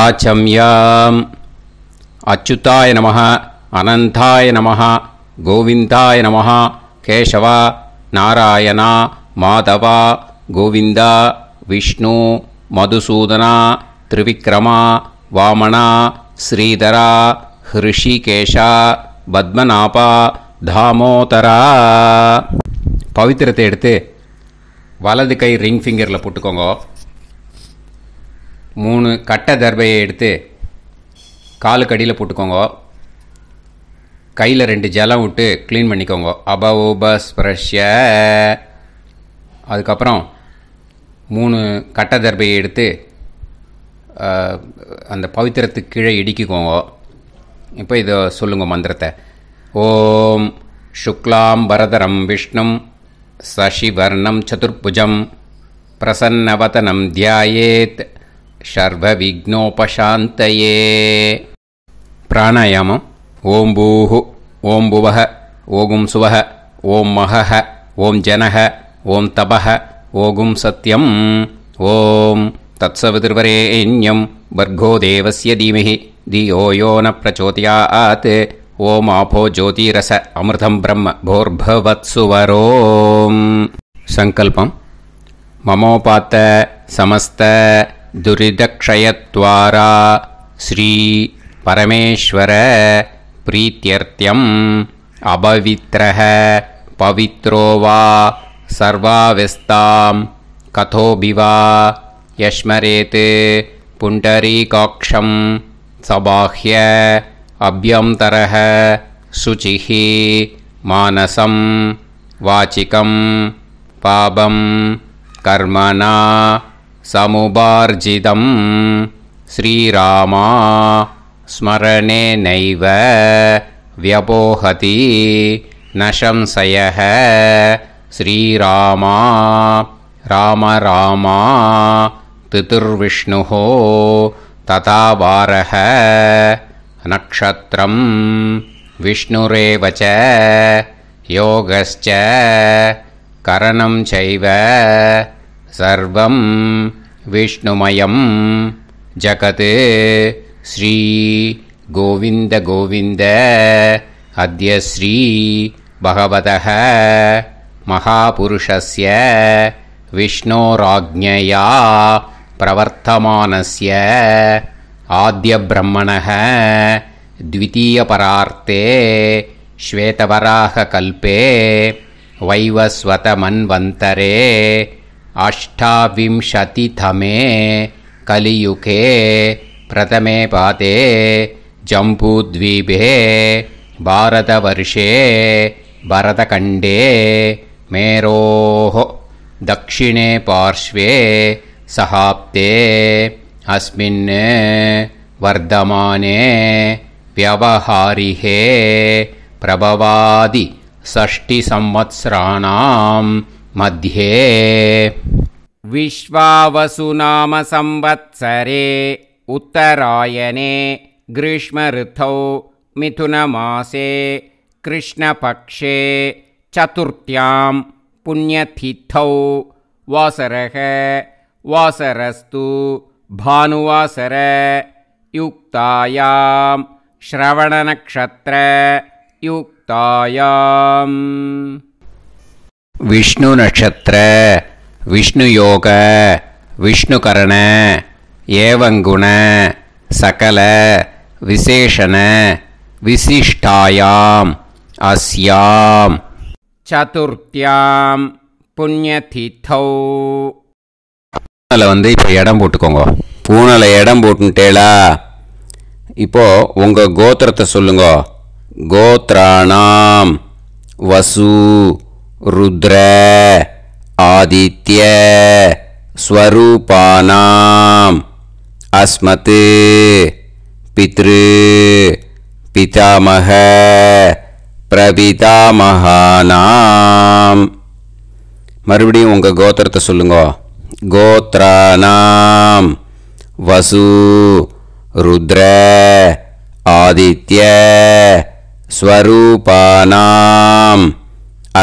ஆச்சம்யாம். அச்சுதாய நமः, அனந்தாய நமः, கோவிந்தாய நமः, கேசவா, நாராயணா, மாதவா, கோவிந்தா, விஷ்ணு, மதுசூதனா, திரிவிக்ரமா, வாமனா, ஸ்ரீதரா, ஹிருஷிகேஷா, பத்மநாபா, தாமோதரா. பவித்திரத்தை எடுத்து வலது கை ரிங் ஃபிங்கரில் போட்டுக்கோங்க. 3 கட்டை தர்பையை எடுத்து காலுக்கடியில் போட்டுக்கோங்க. கையில் 2 ஜலம் விட்டு க்ளீன் பண்ணிக்கோங்க. அபவோபஸ்பிரஷ்ய. அதுக்கப்புறம் 3 கட்டை தர்பையை எடுத்து அந்த பவித்திரத்துக்கு கீழே இடிக்கிக்கோங்க. இப்போ இதை சொல்லுங்க மந்திரத்தை. ஓம் சுக்லாம் வரதரம் விஷ்ணும் சசிவர்ணம் சதுர்புஜம் பிரசன்னவதனம் தியாயேத் சர்வ விக்னோபசாந்தயே. பிராணாயாமம். ஓம் பூஹு, ஓம் புவஹ, ஓகும் சுவஹ, ஓம் மஹஹ, ஓம் ஜனஹ, ஓம் தபஹ, ஓகும் சத்யம். ஓம் தத்சவிதுர்வரேண்யம் வர்கோ தேவஸ்ய தீமஹி தியோ யோ ந பிரச்சோதயாத். ஓம் ஆபோ ஜோதிரச அமிர்தம் பிரம்ம போர்பவத்சுவரோம். சங்கல்பம். மமோபாத்த சமஸ்த துரிதக்ஷயத்வாரா ஸ்ரீ பரமேஸ்வர பிரீத்யர்த்தியம் அபவித்ரஹ பவித்ரோ வா சர்வாவஸ்தாம் கதோபிவா யஸ்மரேத் புண்டரீகாக்ஷம் சபாஹ்ய அப்யந்தரஹ சுசிஹ மானசம் வாசிகம் பாபம் கர்மணா சமுபார்ஜிதம் ஸ்ரீராமா ஸ்மரணேனைவ வ்யபோஹதி நசம்சயः. ஸ்ரீராமா ராம ராமா திதிர்விஷ்ணுः ததா வாரः நக்ஷத்ரம் விஷ்ணுரேவ ச யோகஸ்ச கரணம் சைவ சர்வம் விஷ்ணுமயம் ஜகத். ஸ்ரீ கோவிந்த கோவிந்த அத்ய ஸ்ரீ பகவதः மகாபுருஷஸ்ய விஷ்ணோராஜ்ஞயா பிரவர்த்தமானஸ்ய ஆத்ய பிரம்மணः த்விதீயபரார்த்தே ஸ்வேதவராக கல்பே வைவஸ்வத மன்வந்தரே அஷ்டாவிம்சதிதமே கலியுகே பிரதமே பாதே ஜம்பூத்வீபே பாரதவர்ஷே பரதகண்டே மேரோः தக்ஷிணே பார்ஷ்வே சஹாப்தே அஸ்மின் வர்தமானே व्यवहारिहे प्रभवादि षष्टि संवत्सराणां मध्ये विश्वावसुनाम संवत्सरे उत्तरायणे ग्रीष्मऋतौ मिथुनमासे कृष्णपक्षे चतुर्थ्यां पुण्यतिथौ वासरः वासरस्तु भानुवासर युक्तायां श्रवणनक्षत्र युक्तायां विष्णु नक्षत्र विष्णु योग विष्णुकरण एवं गुण सकल विशेषण विशिष्टायां अस्यां चतुर्थ्यां पुण्यतिथौ. வந்து இப்போ இடம் போட்டுக்கோங்க. பூனலை இடம் போட்டுட்டேளா? இப்போது உங்கள் கோத்திரத்தை சொல்லுங்க. கோத்ராணாம் வசு ருத்ர ஆதித்ய ஸ்வரூபானாம் அஸ்மத் பித்ரு பிதாமக பிரபிதாமகானாம். மறுபடியும் உங்கள் கோத்திரத்தை சொல்லுங்க. கோத்ராணாம் வசு ருத்ர ஆதித்ய ஸ்வரூபானாம்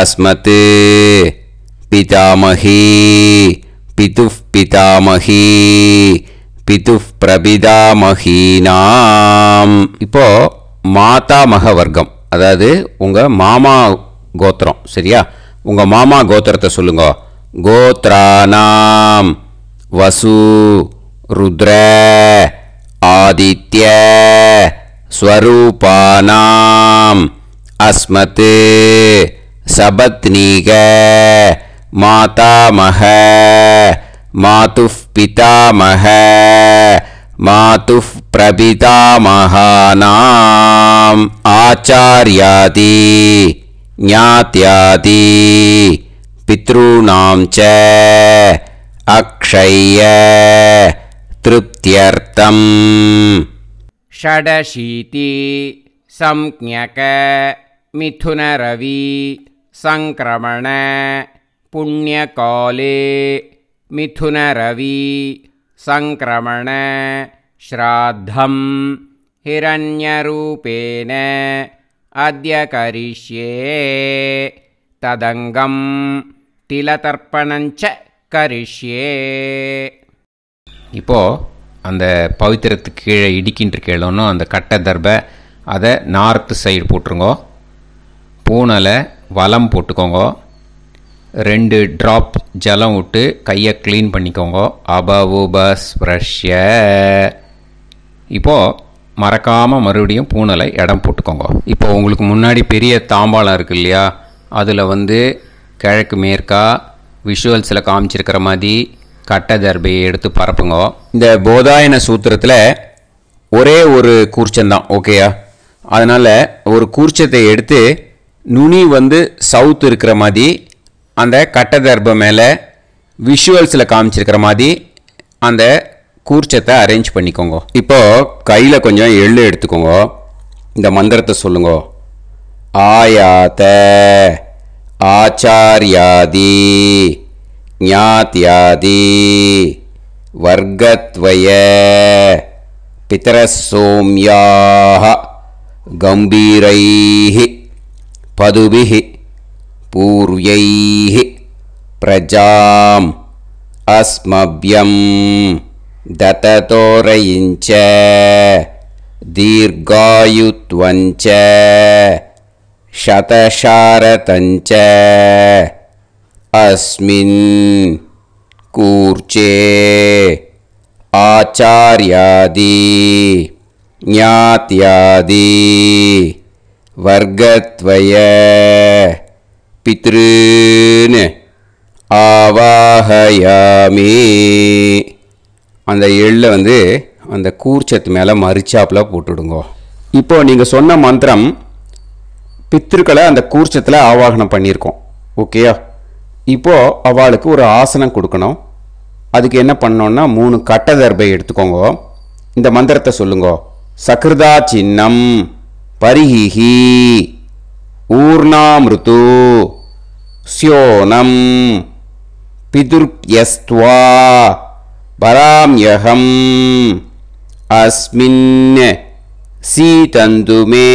அஸ்மத் பிதாமகி பிதுப் பிதாமகி பிதுஃப் பிரபிதாமஹீனாம். இப்போ மாதாமக வர்க்கம், அதாவது உங்கள் மாமா கோத்திரம். சரியா? உங்கள் மாமா கோத்திரத்தை சொல்லுங்க. கோத்ரானாம் வசு ருத்ர ஆதித்ய ஸ்வரூபானாம் அஸ்மத் சபத்னீக மாதாமக மாதுஃப் பிதாமக மாதுஃப் பிரபிதாமகானாம் ஆச்சார்யாதி ஞாத்யாதி பித்ருணாம் ச அக்ஷய திருப்தியர்த்தம். ஷடசீதி சம்ஞக மிதுனரவி சங்கிரமண புண்ணியகாலே மிதுனரவி சங்கிரமண ஸ்ராத்தம் ஹிரண்யரூபேன அத்ய கரிஷ்யே ததங்கம் திலதர்ப்பணஞ்ச கரிஷ்யே. இப்போது அந்த பவித்திரத்துக்கு கீழே இடிக்கின்ற கேளோன்னு அந்த கட்டை தர்பை அதை நார்த்து சைடு போட்டுருங்கோ. பூனலை வலம் போட்டுக்கோங்க. 2 ட்ராப் ஜலம் விட்டு கையை க்ளீன் பண்ணிக்கோங்க. அபவுபஸ்ப்ரஷ்ய. இப்போது மறக்காமல் மறுபடியும் பூனலை இடம் போட்டுக்கோங்க. இப்போ உங்களுக்கு முன்னாடி பெரிய தாம்பாளம் இருக்குது இல்லையா, அதில் கிழக்கு மேற்கா விஷுவல்ஸில் காமிச்சிருக்கிற மாதிரி கட்டை தர்பையை எடுத்து பரப்புங்க. இந்த போதாயன சூத்திரத்தில் ஒரே ஒரு கூர்ச்சந்தான். ஓகேயா? அதனால் ஒரு கூர்ச்சத்தை எடுத்து நுனி சவுத் இருக்கிற மாதிரி அந்த கட்டை தர்பை மேலே விஷுவல்ஸில் காமிச்சிருக்கிற மாதிரி அந்த கூர்ச்சத்தை அரேஞ்ச் பண்ணிக்கோங்க. இப்போது கையில் கொஞ்சம் எள்ளு எடுத்துக்கோங்க. இந்த மந்திரத்தை சொல்லுங்க. ஆயாத ஆச்சார்யாதி ஞாத்யாதி வர்கத்வய பிதரசோம்யாஹ கம்பீரைஹி பதுபிஹி பூர்வைஹி பிரஜாம் அஸ்மப்யம் தததோரயிஞ்ச தீர்காயுத்வஞ்ச சதசாரதஞ்ச அஸ்மின் கூர்ச்சே ஆச்சார்யாதி ஞாத்யாதி வர்கத்வய பித்ருன் ஆவாஹயாமி. அந்த எள்ளை அந்த கூர்ச்சத்து மேலே மரிச்சாப்பில் போட்டுடுங்க. இப்போது நீங்கள் சொன்ன மந்திரம் பித்ருக்களை அந்த கூர்ச்சத்தில் ஆவாகனம் பண்ணியிருக்கோம். ஓகேயா? இப்போது அவளுக்கு ஒரு ஆசனம் கொடுக்கணும். அதுக்கு என்ன பண்ணோன்னா 3 கட்டை தர்பை எடுத்துக்கோங்க. இந்த மந்திரத்தை சொல்லுங்க. சக்ருதா சின்னம் பரிஹி ஊர்ணாமிருத்து ஸ்யோனம் பிதுர்யஸ்த்வா பராம்யகம் அஸ்மின் சீதந்துமே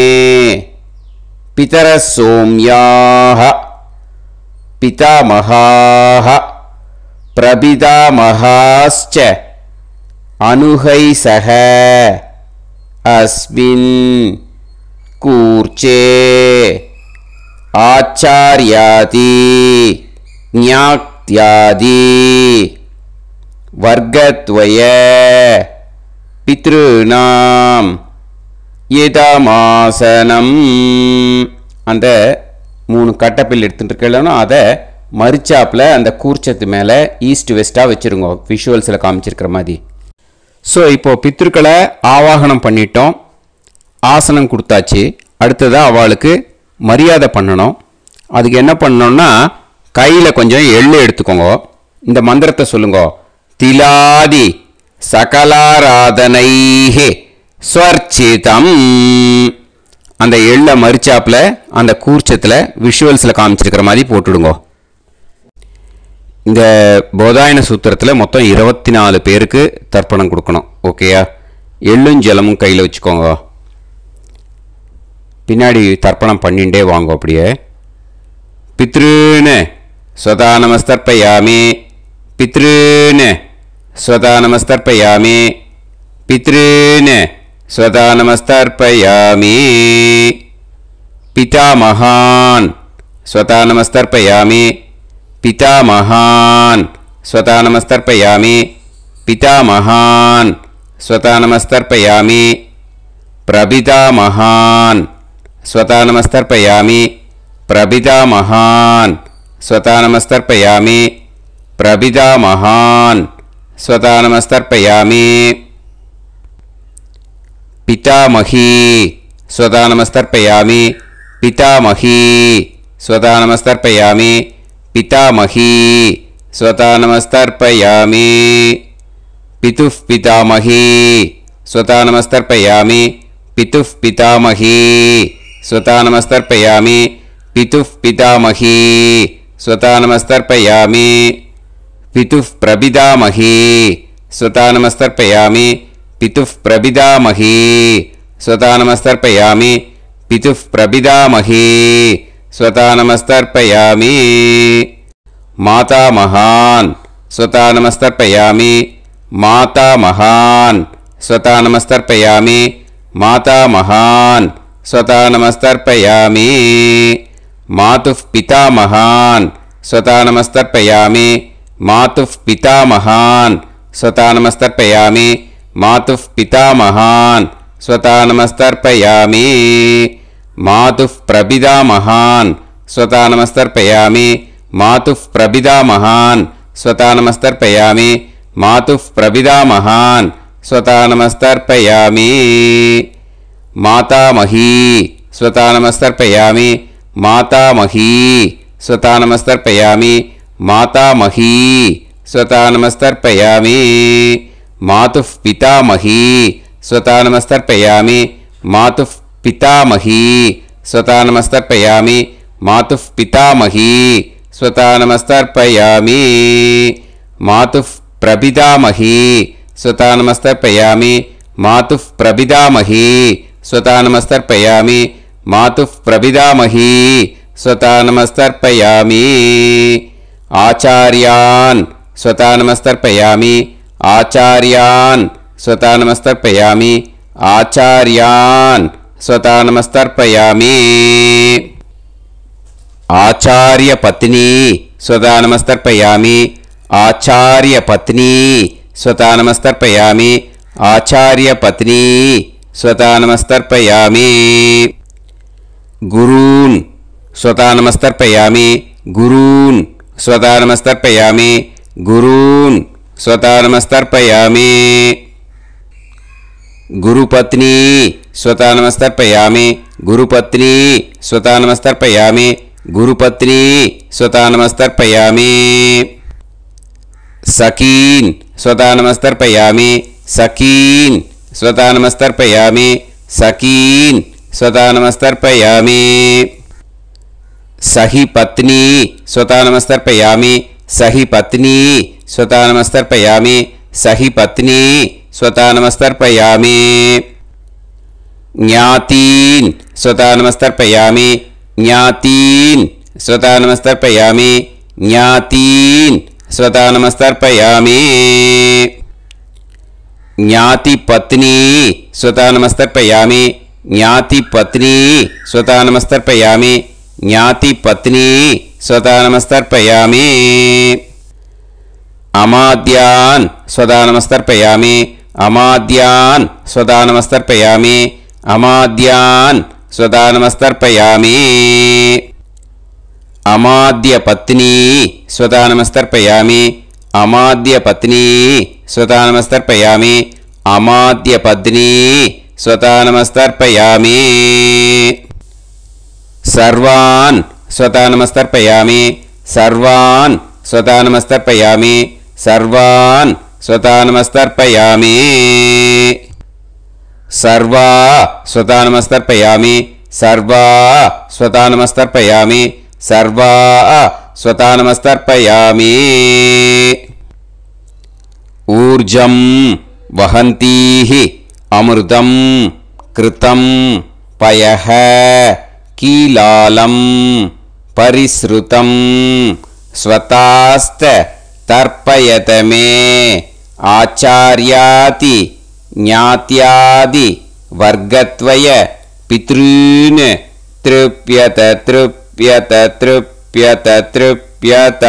பிதரசோம்யாஹ பிதாமஹாஹ பிரபிதாமஹாஸ்ச அனுஹைசஹ அஸ்மின் கூர்ச்சே ஆச்சார்யாதி ஞாத்யாதி வர்கத்வய பித்ருணாம் இதமாசனம். அந்த 3 கட்டப்பில் எடுத்துகிட்டு இருக்கலன்னா அதை மரிச்சாப்பில் அந்த கூர்ச்சத்து மேலே ஈஸ்ட் வெஸ்ட்டாக வச்சுருங்க, விஷுவல்ஸில் காமிச்சிருக்கிற மாதிரி. ஸோ இப்போது பித்ருக்களை ஆவாகனம் பண்ணிட்டோம், ஆசனம் கொடுத்தாச்சு. அடுத்ததாக அவளுக்கு மரியாதை பண்ணணும். அதுக்கு என்ன பண்ணணும்னா கையில் கொஞ்சம் எள்ளு எடுத்துக்கோங்க. இந்த மந்திரத்தை சொல்லுங்க. திலாதி சகலாராதனைஹே ஸ்வர்ச்சிதம். அந்த எள்ளை மரிச்சாப்பில் அந்த கூர்ச்சத்தில் விஷுவல்ஸில் காமிச்சிருக்கிற மாதிரி போட்டுடுங்க. இந்த போதாயன சூத்திரத்தில் மொத்தம் 24 பேருக்கு தர்ப்பணம் கொடுக்கணும். ஓகேயா? எள்ளும் ஜலமும் கையில் வச்சுக்கோங்க. பின்னாடி தர்ப்பணம் பண்ணிகிட்டே வாங்க. அப்படியே பித்ருன்னு ஸ்வதா நமஸ்தர்ப்பயாமி பித்ருன்னு स्वता नमस्तर्पयामि पितॄन् स्वता नमस्तर्पयामि पितामहान् स्वता नमस्तर्पयामि पितामहान् स्वता नमस्तर्पयामि पितामहान् स्वता नमस्तर्पयामि प्रपितामहान् स्वता नमस्तर्पयामि प्रपितामहान् स्वता नमस्तर्पयामि प्रपितामहान् स्वता नमस्तर्पयामि पितामही स्वता नमस्तर्पयामि पितामही स्वता नमस्तर्पयामि पितामही स्वता नमस्तर्पयामि पितुः पितामही स्वता नमस्तर्पयामि पितुः पितामही स्वता नमस्तर्पयामि पितुः पितामही स्वता नमस्तर्पयामि पितुः प्रपितामही स्वता नमस्तर्पयामि पितुः प्रपितामही स्वता नमस्तर्पयामि पितुः प्रपितामही स्वता नमस्तर्पयामि मातामहान् स्वता नमस्तर्पयामि मातामहान् स्वता नमस्तर्पयामि मातामहान् स्वता नमस्तर्पयामि मातुः पितामहान् स्वता नमस्तर्पयामि मातुः पितामहान् स्वता नमस्तर्पयामि मातुः पितामहान् स्वता नमस्तर्पयामि मातुः प्रपितामहान् स्वता नमस्तर्पयामि मातुः प्रपितामहान् स्वता नमस्तर्पयामि मातुः प्रपितामहान् स्वता नमस्तर्पयामि मातामही स्वता नमस्तर्पयामि मातामही स्वता नमस्तर्पयामि मातामही स्वता नमस्तर्पयामि मातुः पितामही स्वता नमस्तर्पयामि मातुः पितामही स्वता नमस्तर्पयामि मातुः पितामही स्वता नमस्तर्पयामि मातुः प्रपितामही स्वता नमस्तर्पयामि मातुः प्रपितामही स्वता नमस्तर्पयामि मातुः प्रपितामही स्वता नमस्तर्पयामि आचार्यान् स्वता नमस्तर्पयामि आचार्यान् स्वता नमस्तर्पयामि आचार्यान् स्वता नमस्तर्पयामि आचार्यपत्नी स्वता नमस्तर्पयामि आचार्यपत्नी स्वता नमस्तर्पयामि आचार्यपत्नी स्वता नमस्तर्पयामि गुरून् स्वता नमस्तर्पयामि गुरून् स्वता नमस्तर्पयामि गुरून् स्वता नमस्तर्पयामि गुरुपत्नी स्वता नमस्तर्पयामि गुरुपत्नी स्वता नमस्तर्पयामि गुरुपत्नी स्वता नमस्तर्पयामि सखीन् स्वता नमस्तर्पयामि सखीन् स्वता नमस्तर्पयामि सखीन् स्वता नमस्तर्पयामि सही पत्नी स्वता नमस्तर्पयामि सही पत्नी स्वता नमस्तर्पयामि सही पत्नी स्वता नमस्तर्पयामि ज्ञातीन् स्वता नमस्तर्पयामि ज्ञातीन् स्वता नमस्तर्पयामि ज्ञातीन् स्वता नमस्तर्पयामि ज्ञातिपत्नी स्वता नमस्तर्पयामि ज्ञातिपत्नी स्वता नमस्तर्पयामि ज्ञातिपत्नी स्वता नमस्तर्पयामि अमाद्यान् स्वता नमस्तर्पयामि अमाद्यान् स्वता नमस्तर्पयामि अमाद्यान् स्वता नमस्तर्पयामि अमाद्यपत्नी स्वता नमस्तर्पयामि अमाद्यपत्नी स्वता नमस्तर्पयामि अमाद्यपत्नी स्वता नमस्तर्पयामि सर्वान् स्वता नमस्तर्पयामि सर्वान् स्वता नमस्तर्पयामि सर्वान् स्वता नमस्तर्पयामि सर्वा स्वता नमस्तर्पयामि सर्वा स्वता नमस्तर्पयामि सर्वा स्वता नमस्तर्पयामि ऊर्जं वहन्तीः अमृतं कृतं पयः कीलालं परिसृतं स्वतास्त तर्पयत मे ஆச்சார்யாதி ஞாத்யாதி வர்க்கத்வய பித்ருன் த்ருப்யத த்ருப்யத த்ருப்யத த்ருப்யத.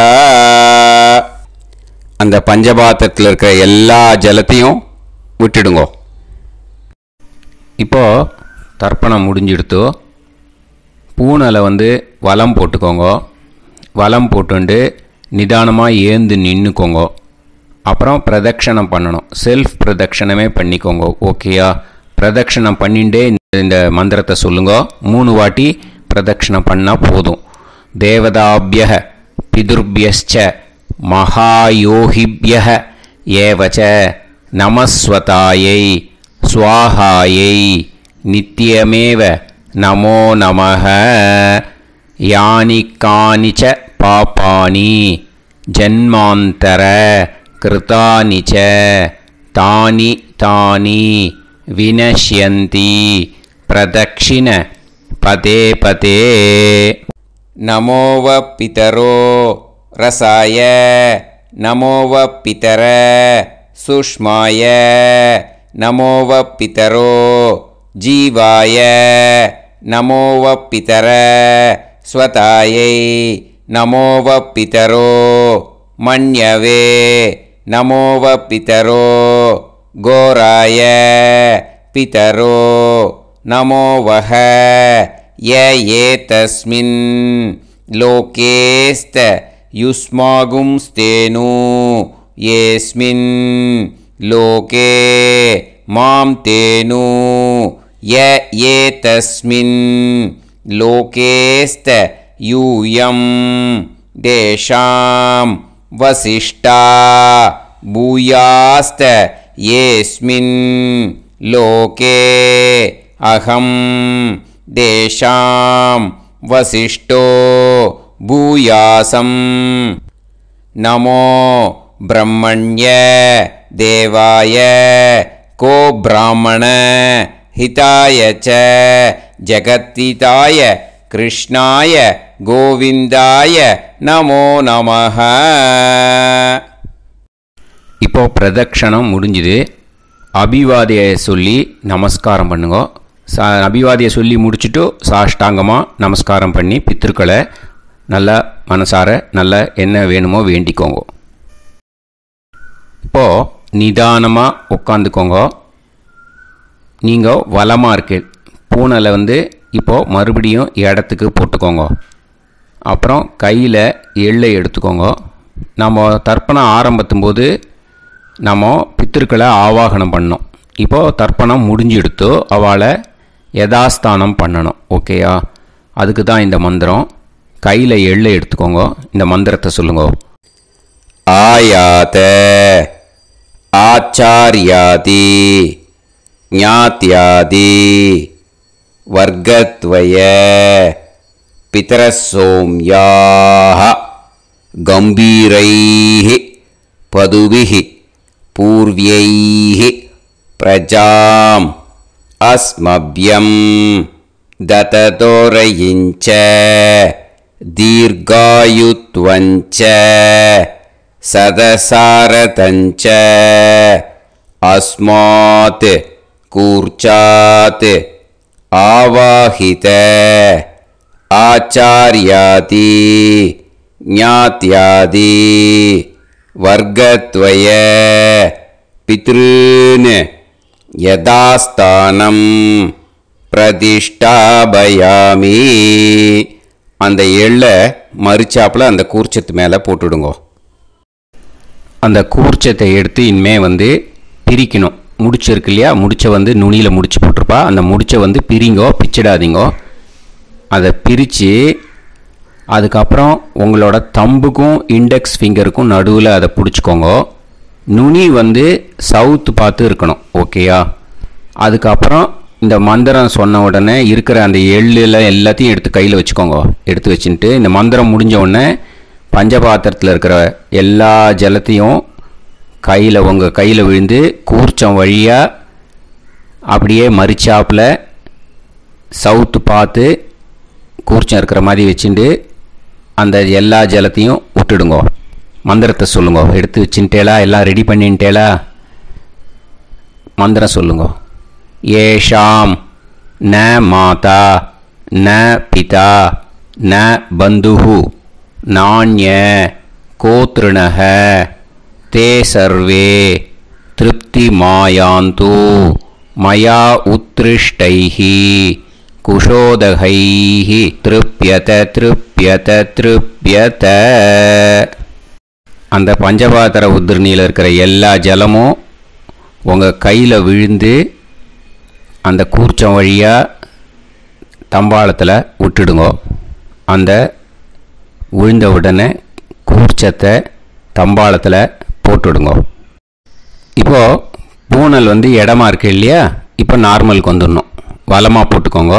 அந்த பஞ்சபாத்திரத்தில் இருக்கிற எல்லா ஜலத்தையும் விட்டுடுங்கோ. இப்போது தர்ப்பணம் முடிஞ்சிடுத்தோ பூனலை வலம் போட்டுக்கோங்க. வலம் போட்டுண்டு நிதானமாக ஏந்து நின்றுக்கோங்க. அப்புறம் பிரதட்சணம் பண்ணணும். செல்ஃப் பிரதட்சணமே பண்ணிக்கோங்க. ஓகேயா? பிரதட்சணம் பண்ணிண்டே இந்த மந்திரத்தை சொல்லுங்க. 3 வாட்டி பிரதட்சணம் பண்ணால் போதும். தேவதாபிய பிதுர்பியச்ச மகாயோகிபிய ஏவச்ச நமஸ்வதாயை ஸ்வாஹாயை நித்யமேவ நமோ நமஹ. யானி கானிச்ச பாபானி ஜன்மாந்தர கிருதானி ச தானி தானி வினஷ்யந்தி பிரதக்ஷிண பதே பதே. நமோவ பிதரோ ரசாய நமோவ பிதர சுஷ்மாய நமோவ பிதரோ ஜீவாய நமோவ பிதர ஸ்வதாயை நமோவ பிதரோ மன்யவே நமோவ பிதரோ கோராய பிதரோ நமோவஹ. ஏதஸ்மின் லோகேஸ்த யுஸ்மாகும்ஸ்தேனு ஏஸ்மின் லோகே மாம் தேனு. ஏதஸ்மின் லோகேஸ்த யூயம் தேஷாம் வசிஷ்டா பூயாஸ்த ஏஸ்மின் லோகே அகம் தேஷாம் வசிஷ்டோ பூயாசம். நமோ பிரம்மண்ய தேவாய கோ பிராமண ஹிதாய ச ஜகத்திதாய கிருஷ்ணாய கோவிந்தாய நமோ நமஹ. இப்போ பிரதட்சணம் முடிஞ்சுது. அபிவாதியை சொல்லி நமஸ்காரம் பண்ணுங்க. அபிவாதியை சொல்லி முடிச்சுட்டு சாஷ்டாங்கமாக நமஸ்காரம் பண்ணி பித்ருக்களை நல்லா மனசார நல்லா என்ன வேணுமோ வேண்டிக்கோங்க. இப்போது நிதானமாக உட்காந்துக்கோங்க. நீங்கள் வலமாக இருக்கு பூனலை இப்போது மறுபடியும் இடத்துக்கு போட்டுக்கோங்க. அப்புறம் கையில் எள்ளை எடுத்துக்கோங்க. நம்ம தர்ப்பணம் ஆரம்பிக்கும் போது நம்ம பித்திருக்களை ஆவாகனம் பண்ணோம். இப்போது தர்ப்பணம் முடிஞ்செடுத்தோ அவளை யதாஸ்தானம் பண்ணணும். ஓகேயா? அதுக்கு தான் இந்த மந்திரம். கையில் எள்ளை எடுத்துக்கோங்க. இந்த மந்திரத்தை சொல்லுங்க. ஆயாத ஆச்சார்யாதி ஞாத்யாதி வர்க்கத்வய பிதரசோம்யாஹ கம்பீரைஹி பதுபிஹி பூர்வ்யைஹி பிரஜாம் அஸ்மப்யம் தததோரயிஞ்ச தீர்காயுத்வஞ்ச சதசாரதஞ்ச அஸ்மாத் கூர்ச்சாத் ஆவாஹித ஆச்சார்யாதி ஞாத்யாதி வர்க்கத்வய பித்ருன் யதாஸ்தானம் பிரதிஷ்டாபயாமி. அந்த எள்ளை மறிச்சாப்பில் அந்த கூர்ச்சத்து மேலே போட்டுடுங்கோ. அந்த கூர்ச்சத்தை எடுத்து இனிமே பிரிக்கணும். முடிச்சு இருக்கு இல்லையா? முடிச்சை நுனியில் முடிச்சு போட்டிருப்பா. அந்த முடிச்சை பிரிங்கோ, பிச்சிடாதீங்கோ. அதை பிரித்து அதுக்கப்புறம் உங்களோட தம்புக்கும் இண்டெக்ஸ் ஃபிங்கருக்கும் நடுவில் அதை பிடிச்சிக்கோங்க. நுனி சவுத்து பார்த்து இருக்கணும். ஓகேயா? அதுக்கப்புறம் இந்த மந்திரம் சொன்ன உடனே இருக்கிற அந்த எள்ளில் எல்லாத்தையும் எடுத்து கையில் வச்சுக்கோங்க. எடுத்து வச்சுட்டு இந்த மந்திரம் முடிஞ்ச உடனே பஞ்சபாத்திரத்தில் இருக்கிற எல்லா ஜலத்தையும் உங்கள் கையில் விழுந்து கூர்ச்சம் வழியாக அப்படியே மறிச்சாப்பில் சவுத்து பார்த்து கூர்ச்சம் இருக்கிற மாதிரி வச்சுட்டு அந்த எல்லா ஜலத்தையும் விட்டுடுங்க. மந்திரத்தை சொல்லுங்க. எடுத்து வச்சுட்டேலா? எல்லாம் ரெடி பண்ணிட்டேலா? மந்திரம் சொல்லுங்க. ஏஷாம் ந மாதா ந பிதா ந பந்துஹு நாண்ய கோத்ருணஹ தே சர்வே திருப்தி மாயாந்து மயா உத்ருஷ்டைஹி குஷோதகைஹி திருப்யத திருப்யத திருப்யத. அந்த பஞ்சபாத்திர உதிரணியில் இருக்கிற எல்லா ஜலமும் உங்கள் கையில் விழுந்து அந்த கூர்ச்சம் வழியாக தம்பாளத்தில் விட்டுடுங்க. அந்த விழுந்த உடனே கூர்ச்சத்தை தம்பாளத்தில் போட்டுடுங்க. இப்போது பூனல் இடமா இருக்கு இல்லையா? இப்போ நார்மலுக்கு வந்துடணும். வலமாக போட்டுக்கோங்க.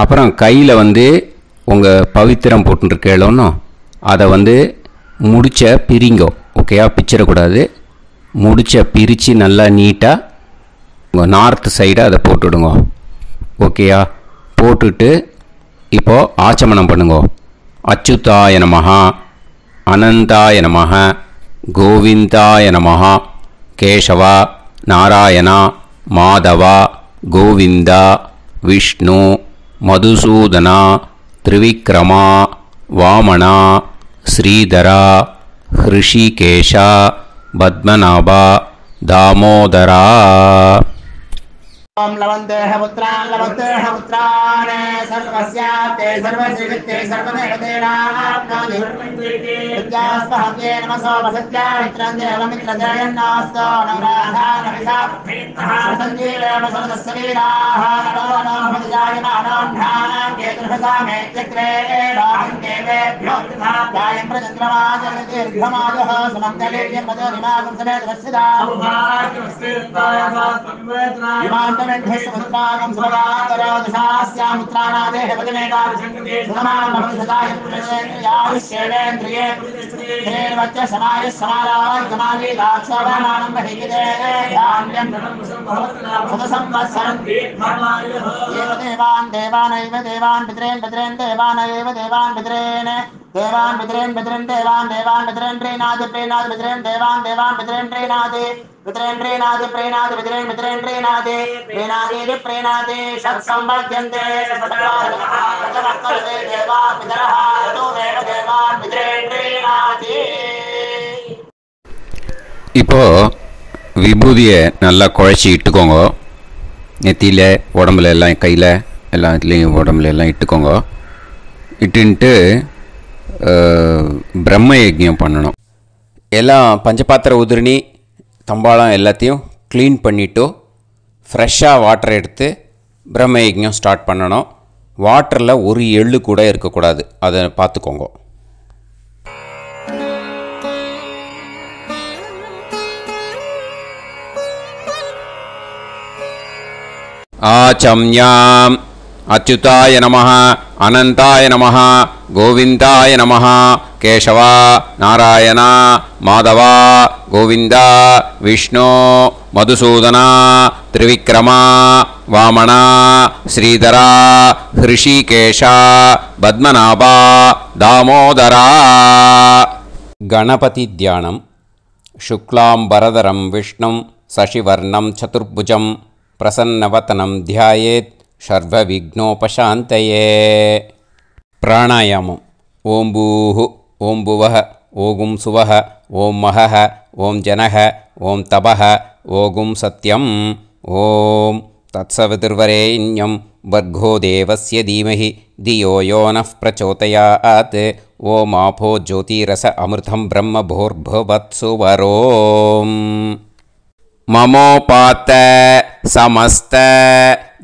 அப்புறம் கையில் உங்கள் பவித்திரம் போட்டுருக்கேளோன்னு அதை முடிச்ச பிரிங்கோ. ஓகேயா? பிச்சிடக்கூடாது. முடிச்ச பிரித்து நல்லா நீட்டாக உங்கள் நார்த்து சைடை அதை போட்டுவிடுங்க. ஓகேயா? போட்டுட்டு இப்போது ஆச்சமனம் பண்ணுங்க. அச்சுதாய நமஹ, அனந்தாய நமஹ, கோவிந்தாய நமஹ, கேசவா, நாராயணா, மாதவா, கோவிந்தா, விஷ்ணு, மதுசூதனா, திரிவிக்ரமா, வாமனா, ஸ்ரீதரா, ஹிருஷிகேஷா, பத்மநாபா, தாமோதரா. ओम लवन्तेह पुत्रान् लवन्तेह पुत्रान् सर्वस्याते सर्वश्रीते सर्वदेवतेनाप्नोति विद्यास्महते नमसो वसत्या मित्रं देवमित्रजयन्नास्तो नवराधानविषाभीतः सञ्जीवेम सर्वस्वीराः नमो भजायमानोऽन्धानां केतुर्भसामे चक्रे देवेभ्यो गायं प्रचन्द्रमाजगदीर्घमाजः समन्तलीर्यं मदोनिमागं समेत वत्सदा विमानमेध्यस्वत्रागं सुभगान्तरोदशास्यामुत्रानादेह पतिमेकाभिषङ्कृते सुधमानभविषदाय पुरुषेन्द्रियाविश्येवेन्द्रिये हेर्वच्च समायः समाराय कमाली दाक्षाभामानं बहिगिदे धान्यं सुदसंवत्सरं एव देवान् देवानैव देवान् पितॄन् पितॄन् देवानैव देवान् पितॄन् देवान् पितॄन् पितॄन् देवान् देवान् पितॄन् प्रीणाति प्रीणाति पितॄन् देवान् देवान् पितॄन् प्रीणाति पितॄन् प्रीणाति प्रीणाति पितॄन् पितॄन् प्रीणाति प्रीणाति प्रीणाति षट्संवर्ध्यन्ते षट्वर्तते देवा पितरः ततो देव देवान् पितॄन् प्रीणाति. இப்போ விபூதியை நல்லா குழச்சி இட்டுக்கோங்க. நெத்தியில், உடம்புல எல்லாம், கையில் எல்லாம் இதுலேயும் உடம்புல எல்லாம் இட்டுக்கோங்க. இட்டுன்ட்டு பிரம்ம யஜ்ஞம் பண்ணணும். எல்லாம் பஞ்சபாத்திர உதிரணி தம்பாளம் எல்லாத்தையும் க்ளீன் பண்ணிவிட்டு ஃப்ரெஷ்ஷாக வாட்டர் எடுத்து பிரம்ம யஜ்ஞம் ஸ்டார்ட் பண்ணணும். வாட்டரில் ஒரு எள்ளு கூட இருக்கக்கூடாது. அதை பார்த்துக்கோங்க. ஆச்சம்யாம் அச்சுதாய நமஹ, அனந்தாய நமஹ, கோவிந்தாய நமஹ, கேசவா, நாராயணா, மாதவா, கோவிந்தா, விஷ்ணு, மதுசூதனா, திரிவிக்ரமா, வாமனா, ஸ்ரீதரா, ஹிருஷிகேஷா, பத்மநாபா, தாமோதரா. கணபதி தியானம். சுக்லாம்பரதரம் விஷ்ணும் சசிவர்ணம் சதுர்புஜம் பிரசன்னவதனம் தியாயேத் சர்வவிக்னோபசாந்தயே. பிராணாயாமம். ஓம் பூஹு ஓம் புவஹ ஓகும் சுவஹ ஓம் மஹஹ ஓம் ஜனஹ ஓம் தபஹ ஓகும் சத்யம். ஓம் தத்சவிதுர்வரேண்யம் வர்கோ தேவஸ்ய தீமஹி தியோ யோ நः பிரச்சோதயாத். ஓம் ஆபோ ஜோதிரஸ அமிர்தம் பிரம்ம பூர்புவத்சு வரோம். மமோபாத்த சமஸ்த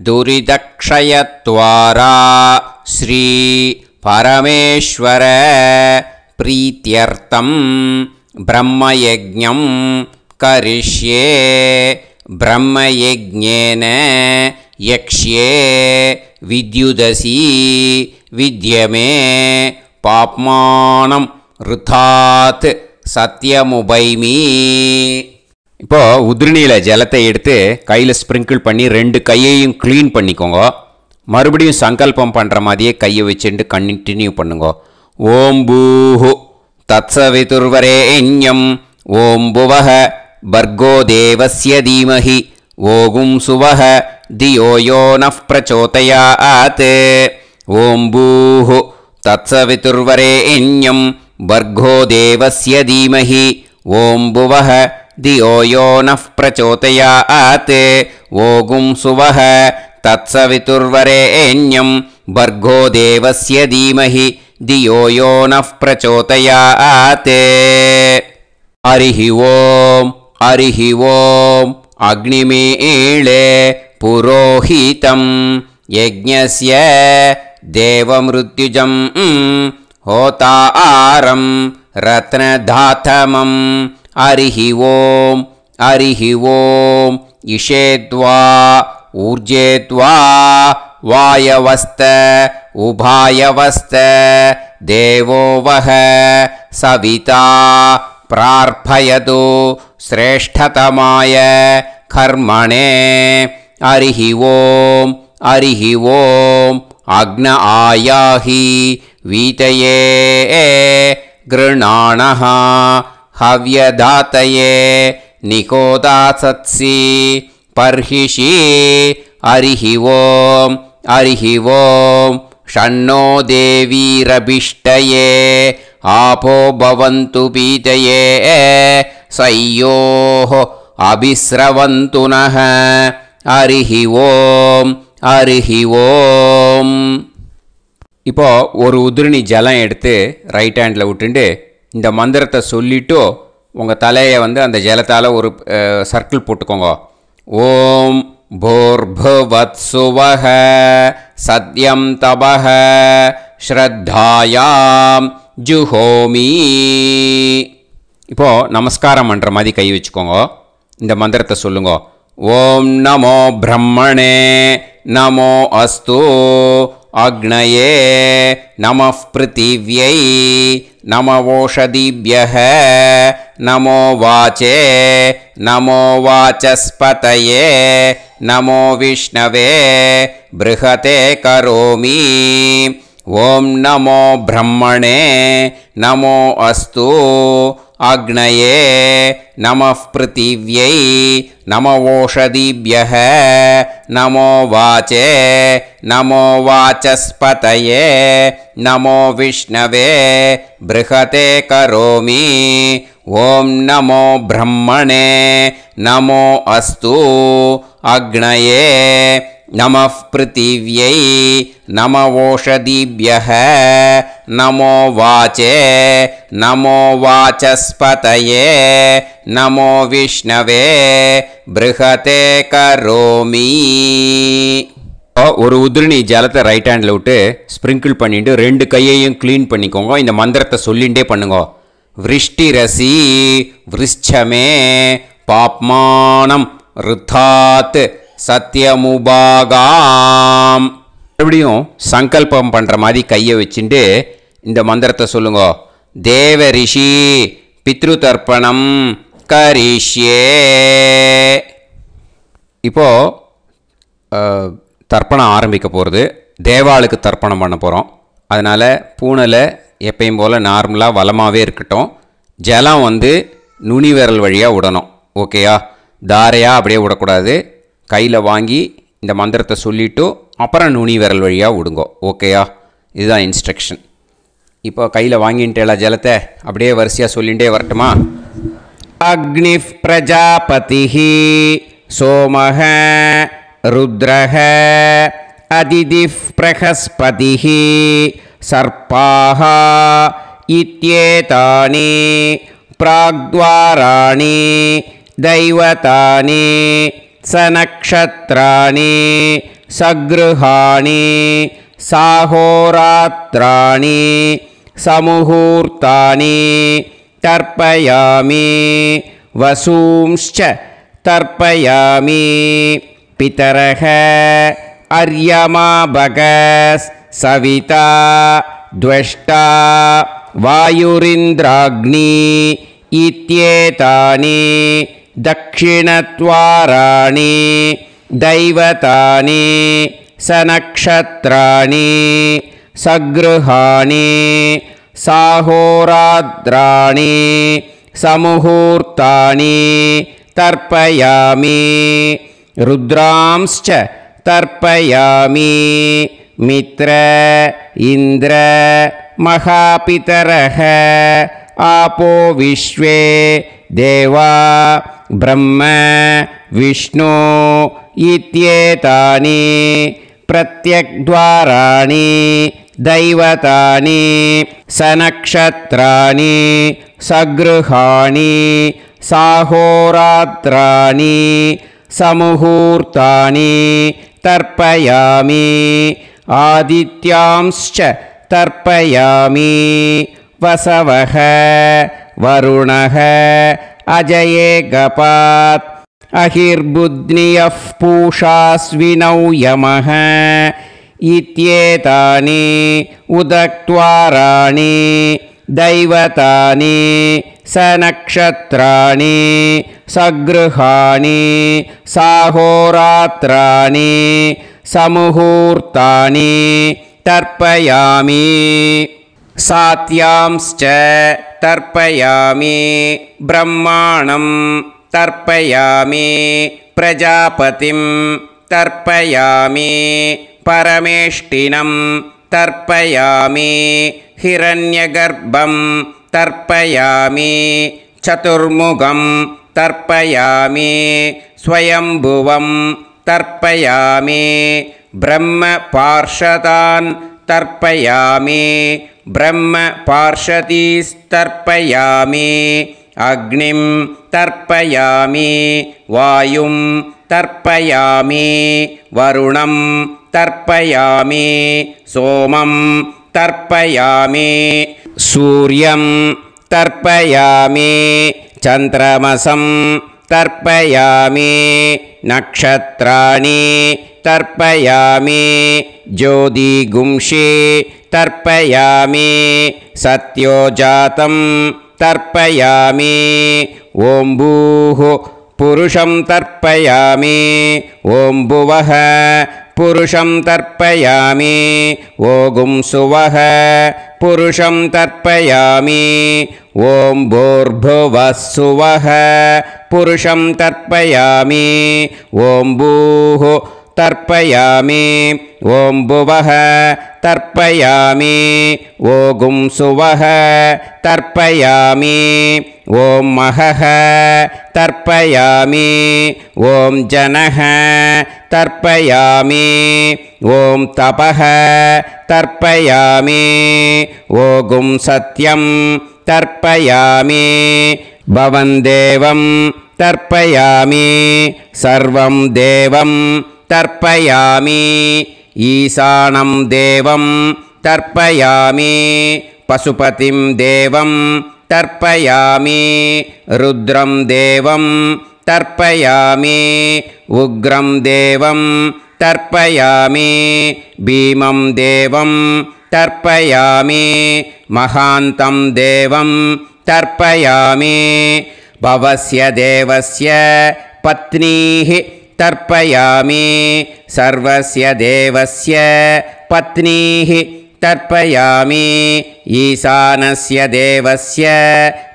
துரிதக்ஷயத்வாரா ஸ்ரீ பரமேஸ்வர பிரீத்யர்த்தம் பிரம்மயஜ்ஞம் கரிஷ்யே. பிரம்மயஜ்ஞேன யக்ஷ்யே வித்யுதசி வித்யமே பாப்மானம் ருதாத் சத்யமுபைமி. இப்போது உதிரணியில் ஜலத்தை எடுத்து கையில் ஸ்ப்ரிங்கிள் பண்ணி 2 கையையும் க்ளீன் பண்ணிக்கோங்க. மறுபடியும் சங்கல்பம் பண்ணுற மாதிரியே கையை வச்சுட்டு கண்டினியூ பண்ணுங்க. ஓம் பூஹு तत्सवितुर्वरेण्यं ॐ भुवः भर्गो देवस्य धीमहि ओगुं सुवः धियो यो नः प्रचोदयात् ॐ भूः तत्सवितुर्वरेण्यं भर्गो देवस्य धीमहि ॐ भुवः धियो यो नः प्रचोदयात् ओगुं सुवः तत्सवितुर्वरेण्यं भर्गो देवस्य धीमहि धियो यो नः प्रचोदयात् हरिः ॐ अग्निमीळे पुरोहितं यज्ञस्य देवमृत्युजं होतारं रत्नधातमं हरिः ॐ इषेद्वा ऊर्जेद्वा वायवस्त उभायवस्त देवो वः सविता प्रार्थयतु श्रेष्ठतमाय कर्मणे हरिः ॐ अग्न आयाहि वीतये गृणाणः हव्यदातये निकोदासत्सि पर्हिषि हरिः ॐ षण्णो देवीरभिष्टये आपो भवन्तु पीतये सयोः अभिस्रवन्तु नः हरिः ॐ இப்போ ஒரு உதிரணி ஜலம் எடுத்து ரைட் ஹேண்டில் விட்டுண்டு இந்த மந்திரத்தை சொல்லிவிட்டு உங்கள் தலையை வந்து அந்த ஜலத்தால் ஒரு சர்க்கிள் போட்டுக்கோங்க. ஓம் भूर्भुवत्सुवः सत्यं तपः श्रद्धायां जुहोमि. இப்போது நமஸ்காரம் பண்ணுற மாதிரி கை வச்சுக்கோங்க. இந்த மந்திரத்தை சொல்லுங்க. ஓம் நமோ பிரம்மணே நமோ அஸ்து அக்னயே நமः பிருத்திவ்யை நமவோஷதிभ्यः நமோ வாச்சே நமோ வாசஸ்பதயே நமோ விஷ்ணவே ப்ருஹதே கரோமி. ஓம் நமோ பிரம்மணே நமோ அஸ்து அக்னயே நமः பிருத்திவ்யை நமவோஷதிभ्यः நமோ வாச்சே நமோ வாசஸ்பதயே நமோ விஷ்ணவே ப்ருஹதே கரோமி. ஓம் நமோ பிரம்மணே நமோ அஸ்து அக்னயே நமः பிருத்திவ்யை நமவோஷதிभ्यः நமோ வாச்சே நமோ வாசஸ்பதயே நமோ விஷ்ணவே ப்ருஹதே கரோமி. ஒரு உதிரணி ஜலத்தை ரைட் ஹேண்டில் விட்டு ஸ்ப்ரிங்கிள் பண்ணிட்டு ரெண்டு கையையும் க்ளீன் பண்ணிக்கோங்க. இந்த மந்திரத்தை சொல்லிகிட்டே பண்ணுங்க. விருஷ்டிரசி விருஷ்சமே பாப்மானம் ருத்தாத் சத்யமுபாகாம். மறுபடியும் சங்கல்பம் பண்ணுற மாதிரி கையை வச்சுட்டு இந்த மந்திரத்தை சொல்லுங்க. தேவ ரிஷி பித்ரு தர்ப்பணம் கரிஷ்யே. இப்போது தர்ப்பணம் ஆரம்பிக்க போகிறது. தேவாளுக்கு தர்ப்பணம் பண்ண போகிறோம். அதனால் பூனலை எப்பயும் போல் நார்மலாக வளமாகவே இருக்கட்டும். ஜலம் வந்து நுனி விரல் வழியாக விடணும். ஓகேயா? தாரையாக அப்படியே விடக்கூடாது. கையில் வாங்கி இந்த மந்திரத்தை சொல்லிவிட்டு அப்புறம் நுனி விரல் வழியாக விடுங்க. ஓகேயா? இதுதான் இன்ஸ்ட்ரக்ஷன். இப்போ கையில் வாங்கிட்டேல ஜலத்தை அப்படியே வரிசையாக சொல்லிகிட்டே வரட்டுமா? அக்னிஃப் பிரஜாபதிஹி சோமஹ ருத்ரஹ அதிதிஃப் பிரகஸ்பதிஹி சர்ப்பாஹ இத்யேதானி பிராக்த்வாராணி தைவதானி சநக்ஷத்ராணி சக்ருஹாணி சாஹோராத்ராணி சமுஹூர்த்தானி தர்ப்பயாமி வசூம்ச்ச தர்ப்பயாமி. பிதரஹ அர்யமா பகஸ் சவிதா த்வஷ்டா வாயுரிந்திராக்னி இத்யேதானி தக்ஷிணத்வாராணி தைவதானி சநக்ஷத்ராணி சக்ருஹாணி साहोरात्राणि समुहूर्तानि तर्पयामि रुद्रांश्च तर्पयामि मित्र इन्द्र महापितरः आपो विश्वे देवा ब्रह्म विष्णु इत्येतानि प्रत्यग्द्वाराणि दैवतानि सनक्षत्राणि सगृहाणि साहोरात्राणि समुहूर्तानि तर्पयामि आदित्यांश्च तर्पयामि वसवः वरुणः अजयेगपात् अहिर्बुध्नियः पूषास्विनौ यमः इत्येतानि उदक्त्वाराणि दैवतानि सनक्षत्राणि सगृहाणि साहोरात्राणि समुहूर्तानि तर्पयामि सात्यांश्च तर्पयामि ब्रह्माणं तर्पयामि प्रजापतिं तर्पयामि परमेष्टिनं तर्पयामि हिरण्यगर्भं तर्पयामि चतुर्मुखं तर्पयामि स्वयंभुवं तर्पयामि ब्रह्मपार्षदान् तर्पयामि ब्रह्मपार्षदीस्तर्पयामि अग्निं तर्पयामि वायुं तर्पयामि वरुणं तर्पयामि सोमं तर्पयामि सूर्यं तर्पयामि चन्द्रमसं तर्पयामि नक्षत्राणि तर्पयामि ज्योतिगुंषि तर्पयामि सत्योजातं तर्पयामि ॐ भूः पुरुषं तर्पयामि ॐ भुवः पुरुषं तर्पयामि ॐ सुवः पुरुषं तर्पयामि ॐ भूर्भुवः सुवः पुरुषं तर्पयामि ॐ भूः तर्पयामि ॐ भुवः तर्पयामि ॐ सुवः तर्पयामि ॐ महः तर्पयामि ॐ जनः तर्पयामि ॐ तपः तर्पयामि ॐ सत्यं तर्पयामि भवन् देवं तर्पयामि सर्वं देवं तर्पयामि ईशानं देवं तर्पयामि पशुपतिं देवं तर्पयामि रुद्रं देवं तर्पयामि उग्रं देवं तर्पयामि भीमं देवं तर्पयामि महान्तं देवं तर्पयामि भवस्य देवस्य पत्नीः तर्पयामि सर्वस्य देवस्य पत्नीः तर्पयामि ईशानस्य देवस्य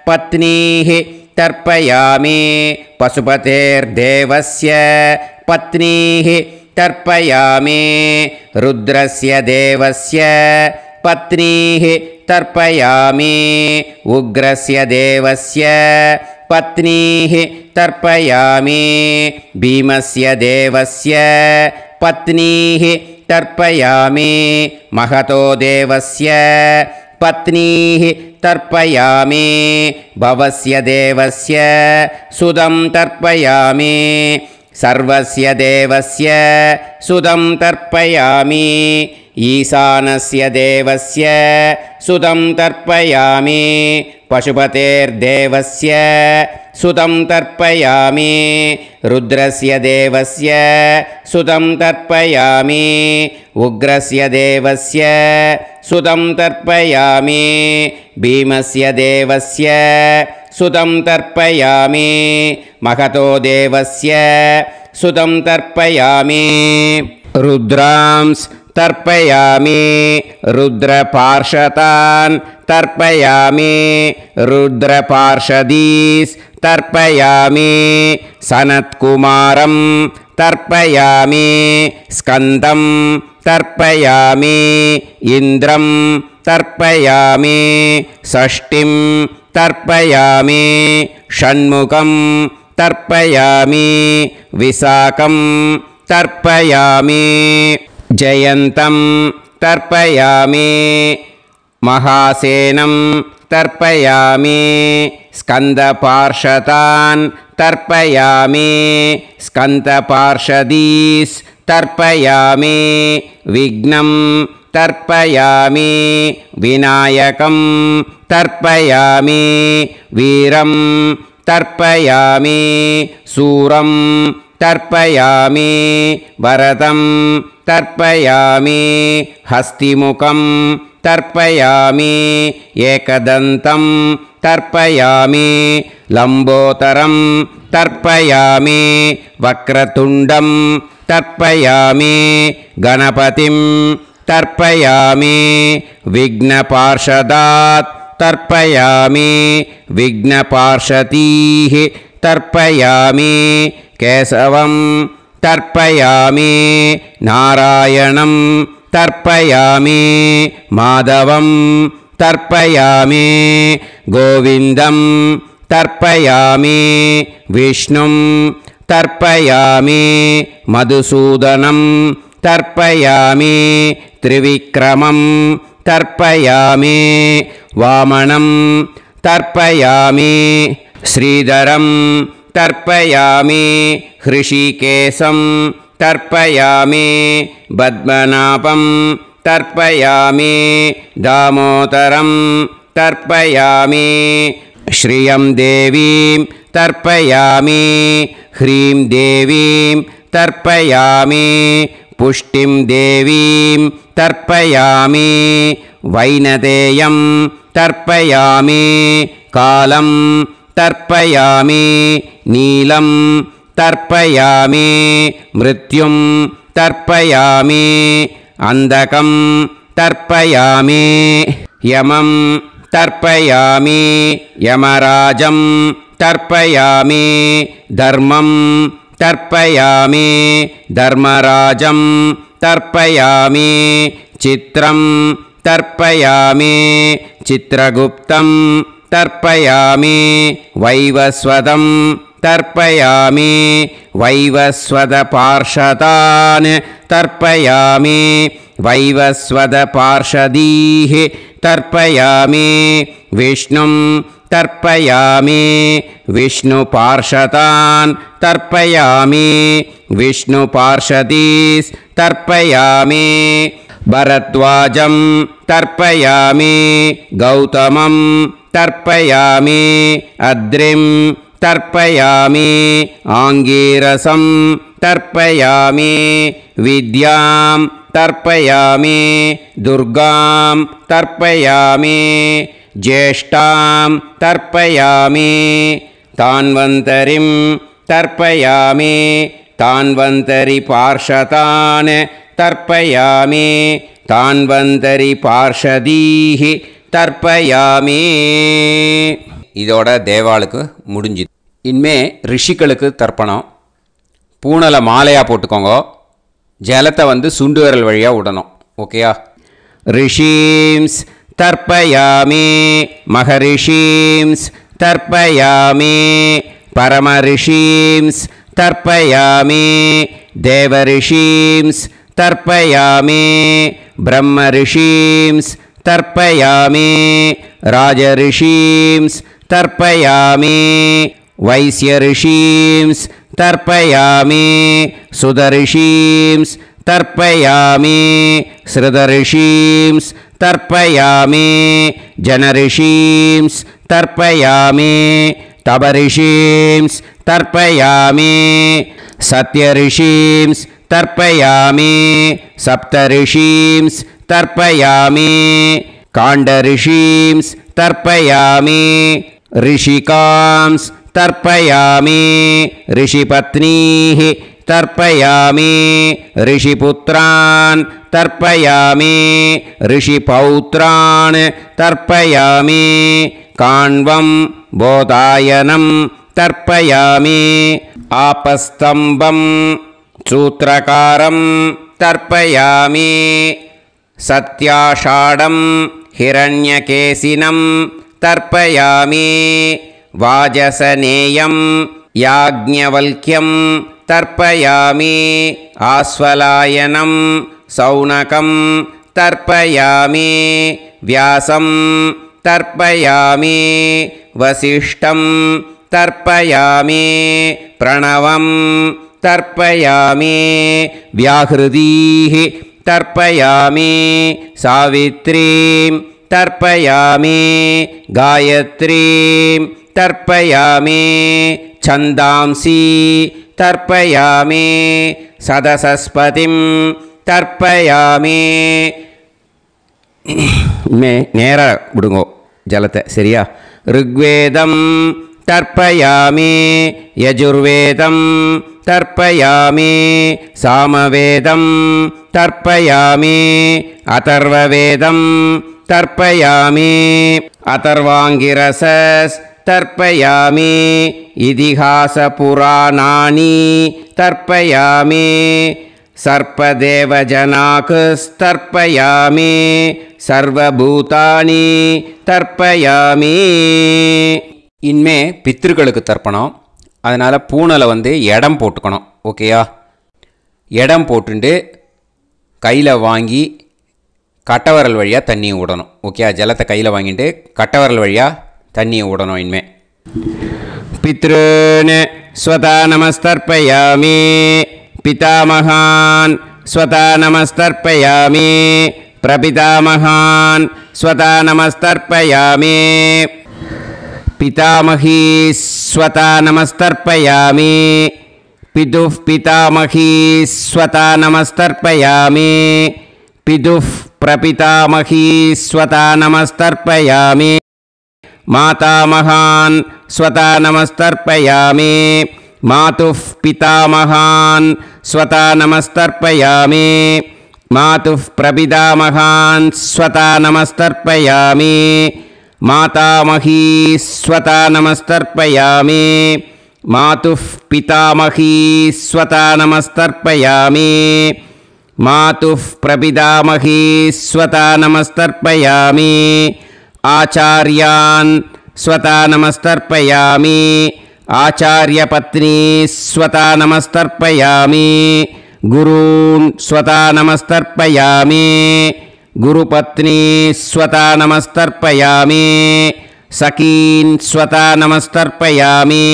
पत्नीः तर्पयामि पशुपतेर्देवस्य पत्नीः तर्पयामि रुद्रस्य देवस्य पत्नीः तर्पयामि उग्रस्य देवस्य पत्नीः तर्पयामि भीमस्य देवस्य पत्नीः तर्पयामि महतो देवस्य पत्नीः तर्पयामि भवस्य देवस्य सुतं तर्पयामि सर्वस्य देवस्य सुतं तर्पयामि ईशानस्य देवस्य सुतं तर्पयामि पशुपतेर्देवस्य सुतं तर्पयामि रुद्रस्य देवस्य सुतं तर्पयामि उग्रस्य देवस्य सुतं तर्पयामि भीमस्य देवस्य सुतं तर्पयामि महतो देवस्य सुतं तर्पयामि रुद्रांस् तर्पयामि रुद्रपार्षदान् तर्पयामि रुद्रपार्षदीस् तर्पयामि सनत्कुमारं तर्पयामि स्कन्दं तर्पयामि इन्द्रं तर्पयामि षष्टिं तर्पयामि षण्मुखं तर्पयामि विशाखं तर्पयामि जयन्तं तर्पयामि महासेनं तर्पयामि स्कन्दपार्षदान् तर्पयामि स्कन्दपार्षदीस् तर्पयामि विघ्नं तर्पयामि विनायकं तर्पयामि वीरं तर्पयामि सूरं तर्पयामि वरदं तर्पयामि हस्तिमुखं तर्पयामि एकदन्तं तर्पयामि लम्बोदरं तर्पयामि वक्रतुण्डं तर्पयामि गणपतिं तर्पयामि विघ्नपार्षदात् तर्पयामि विघ्नपार्षदीः तर्पयामि केशवं तर्पयामि नारायणं तर्पयामि माधवं तर्पयामि गोविन्दं तर्पयामि विष्णुं तर्पयामि मधुसूदनं तर्पयामि त्रिविक्रमं तर्पयामि वामनं तर्पयामि श्रीधरं तर्पयामि हृषिकेशं तर्पयामि पद्मनाभं तर्पयामि दामोदरं तर्पयामि श्रियं देवीं तर्पयामि ह्रीं देवीं तर्पयामि पुष्टिं देवीं तर्पयामि वैनदेयं तर्पयामि कालं तर्पयामि नीलं तर्पयामि मृत्युं तर्पयामि अन्धकं तर्पयामि यमं तर्पयामि यमराजं तर्पयामि धर्मं तर्पयामि धर्मराजं तर्पयामि चित्रं तर्पयामि चित्रगुप्तं तर्पयामि वैवस्वतं तर्पयामि वैवस्वतपार्षदान् तर्पयामि वैवस्वतपार्षदीः तर्पयामि विष्णुं तर्पयामि विष्णुपार्षदान् तर्पयामि विष्णुपार्षदीस् तर्पयामि भरद्वाजं तर्पयामि गौतमं तर्पयामि अद्रिं तर्पयामि आङ्गीरसं तर्पयामि विद्यां तर्पयामि दुर्गां तर्पयामि ज्येष्ठां तर्पयामि तान्वन्तरिं तर्पयामि तान्वन्तरिपार्षदान् तर्पयामि तान्वन्तरिपार्षदीः தர்ப்பயாமி. இதோட தேவாளுக்கு முடிஞ்சுது. இனிமே ரிஷிகளுக்கு தர்ப்பணம். பூனலை மாலையாக போட்டுக்கோங்க. ஜலத்தை சுண்டு விரல் வழியாக விடணும். ஓகேயா? ரிஷீம்ஸ் தர்ப்பயாமி, மகரிஷீம்ஸ் தர்ப்பயாமி, பரமரிஷீம்ஸ் தர்ப்பயாமி, தேவரிஷீம்ஸ் தர்ப்பயாமி, பிரம்மரிஷீம்ஸ் तर्पयामि, राजऋषींस् तर्पयामि, वैश्यऋषींस् तर्पयामि, सुदऋषींस् तर्पयामि, श्रुतऋषींस् तर्पयामि, जनऋषींस् तर्पयामि, तपऋषींस् तर्पयामि, सत्यऋषींस् तर्पयामि, सप्तऋषींस् तर्पयामि, काण्डऋषींस् तर्पयामि, ऋषिकांस् तर्पयामि, ऋषिपत्नीः तर्पयामि ऋषिपुत्रान् तर्पयामि ऋषिपौत्रान् तर्पयामि काण्वं बोधायनं तर्पयामि आपस्तम्भं सूत्रकारं तर्पयामि सत्याषाढं हिरण्यकेशिनं तर्पयामि वाजसनेयं याज्ञवल्क्यं तर्पयामि आस्वलायनं सौनकं तर्पयामि व्यासं तर्पयामि वसिष्ठं तर्पयामि प्रणवं तर्पयामि व्याहृतीः तर्पयामि सावित्रीं तर्पयामि गायत्रीं तर्पयामि छन्दांसि तर्पयामि सदसस्पतिं तर्पयामि நேரா விடுங்கோ ஜலத்தை சரியா ऋग्वेदं तर्पयामि यजुर्वेदं तर्पयामि सामवेदं तर्पयामि अथर्ववेदं तर्पयामि अथर्वाङ्गिरसस् तर्पयामि इतिहासपुराणानि तर्पयामि सर्पदेवजनाकस्तर्पयामि सर्वभूतानि तर्पयामि இனிமே பித்திருக்களுக்கு தர்ப்பணம். அதனால் பூனலை வந்து இடம் போட்டுக்கணும். ஓகேயா? இடம் போட்டுண்டு கையில் வாங்கி கட்டவரல் வழியாக தண்ணியை விடணும். ஓகேயா? ஜலத்தை கையில் வாங்கிட்டு கட்டவரல் வழியாக தண்ணியை விடணும். இனிமே பித்ருன் ஸ்வதா நமஸ்தர்ப்பயாமி पितामहान् स्वता नमस्तर्पयामि प्रपितामहान् स्वता नमस्तर्पयामि पितामही स्वता नमस्तर्पयामि पितुः पितामही स्वता नमस्तर्पयामि पितुः प्रपितामही स्वता नमस्तर्पयामि मातामहान् स्वता नमस्तर्पयामि मातुः पितामहान् स्वता नमस्तर्पयामि मातुः प्रपितामहान् स्वता नमस्तर्पयामि मातामही स्वता नमस्तर्पयामि मातुः पितामही स्वता नमस्तर्पयामि मातुः प्रपितामही स्वता नमस्तर्पयामि आचार्यान् स्वता नमस्तर्पयामि आचार्यपत्नी स्वता नमस्तर्पयामि गुरून् स्वता नमस्तर्पयामि गुरुपत्नी स्वता नमस्तर्पयामि सखीन् स्वता नमस्तर्पयामि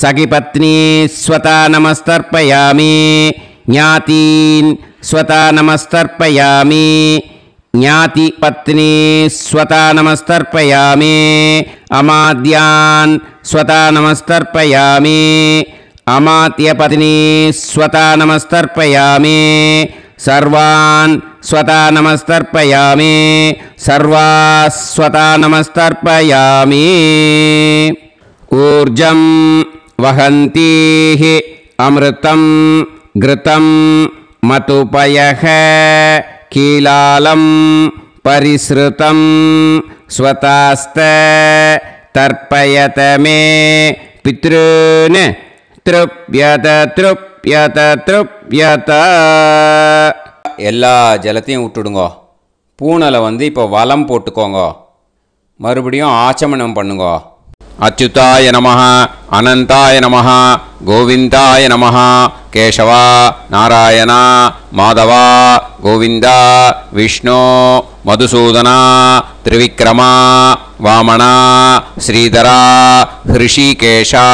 सखीपत्नी स्वता नमस्तर्पयामि ज्ञातीन् स्वता नमस्तर्पयामि ज्ञातिपत्नी स्वता नमस्तर्पयामि अमाद्यान् स्वता नमस्तर्पयामि अमात्यपत्नी स्वता नमस्तर्पयामि सर्वान् स्वता नमस्तर्पयामि सर्वाः स्वता नमस्तर्पयामि ऊर्जं वहन्तीः अमृतं घृतं मतुपयः कीलालं परिसृतं स्वतास्त तर्पयत मे पितॄन् तृप्यत तृप्यत तृप्यत எல்லா ஜலத்தையும் விட்டுடுங்கோ. பூனலை வந்து இப்போ வலம் போட்டுக்கோங்க. மறுபடியும் ஆச்சமனம் பண்ணுங்கோ. அச்சுதாய நமஹ அனந்தாய நமஹ கோவிந்தாய நமஹ கேசவா நாராயணா மாதவா கோவிந்தா விஷ்ணு மதுசூதனா திரிவிக்ரமா வாமனா ஸ்ரீதரா ஹிருஷிகேஷா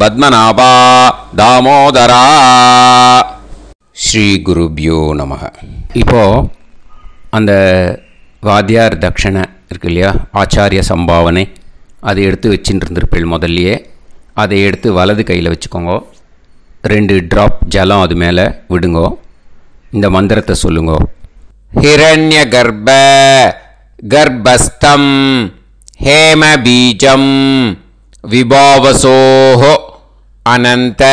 பத்மநாபா தாமோதரா. ஸ்ரீ குருப்யோ நமஹ. இப்போது அந்த வாத்தியார் தட்சணை இருக்கு இல்லையா, ஆச்சாரிய சம்பாவனை, அதை எடுத்து வச்சுட்டு இருந்திருப்பேள் முதல்லையே. அதை எடுத்து வலது கையில் வச்சுக்கோங்க. 2 ட்ராப் ஜலம் அது மேலே விடுங்கோ. இந்த மந்திரத்தை சொல்லுங்கோ. ஹிரண்ய கர்ப்ப கர்ப்பஸ்தம் ஹேம பீஜம் விபாவசோஹோ அனந்த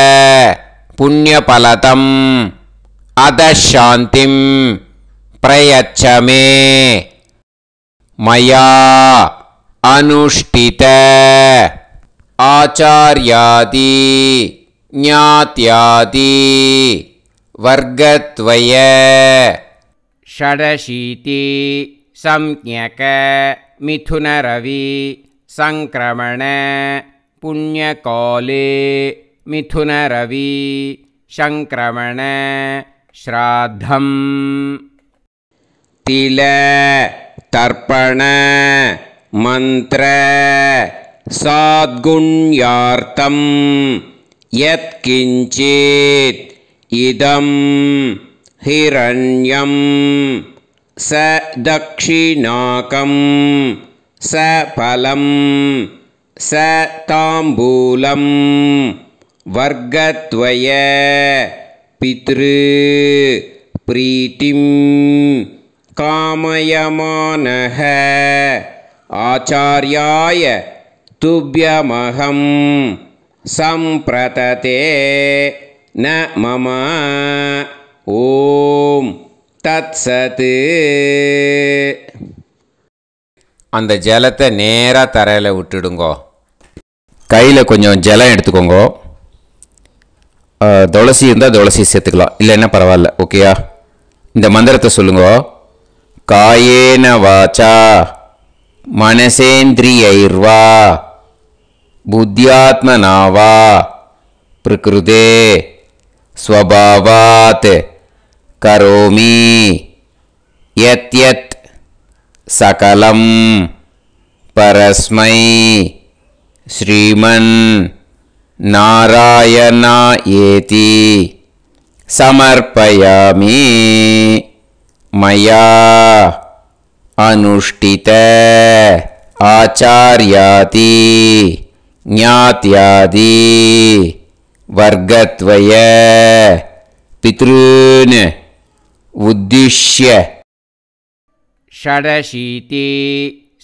புண்ணியபலதம் அதசாந்திம் பிரயச்ச மே மயா அனுஷ்டித ஆச்சார்யாதி ஞாத்யாதி வர்க்கத்வய ஷடசீதி சம்ஞக மிதுனரவி சங்கிரமண புண்ணியகாலே மிதுனரவி சங்கிரமண ஸ்ராத்தம் தில தர்ப்பண மந்திர சாத்குண்யார்த்தம் யத்கிஞ்சித் இதம் ஹிரண்யம் ச தக்ஷிணாகம் ச பலம் ச தாம்பூலம் வர்க்கத்வய பித்ரு பிரீத்திம் காமயமானஹ ஆச்சார்யாய துப்யமஹம் சம்பிரததே ந மம ஓம் தத்சத். அந்த ஜலத்தை நேராக தரையில் விட்டுடுங்கோ. கையில் கொஞ்சம் ஜலம் எடுத்துக்கோங்க. துளசி இருந்தால் துளசி சேர்த்துக்கலாம், இல்லைன்னா பரவாயில்ல. ஓகேயா? இந்த மந்திரத்தை சொல்லுங்க. காயேன வாச்சா மனசேந்திரியைர்வா புத்தியாத்மனாவா பிரகிருதே ஸ்வபாவாத் கரோமி யத் யத் சகலம் பரஸ்மை ஸ்ரீமன் நாராயணா ஏதி சமர்ப்பயாமி மயா அனுஷ்டித ஆச்சார்யாதி ஞாத்யாதி வர்க்கத்வய பித்ருன் உத்திஷ்ய ஷடசீதி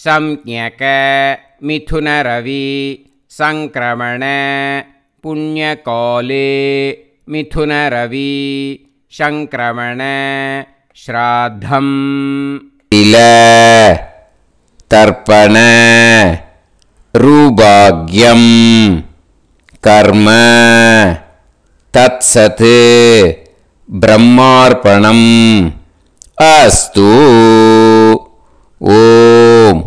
சம்ஞக மிதுனரவி சங்கிரமண புண்ணியகாலே மிதுனரவி சங்கிரமண ஸ்ராத்தம் தில தர்ப்பண ரூபாக்யம் கர்ம தத்சத் பிரம்மார்ப்பணம் அஸ்து. ஓம்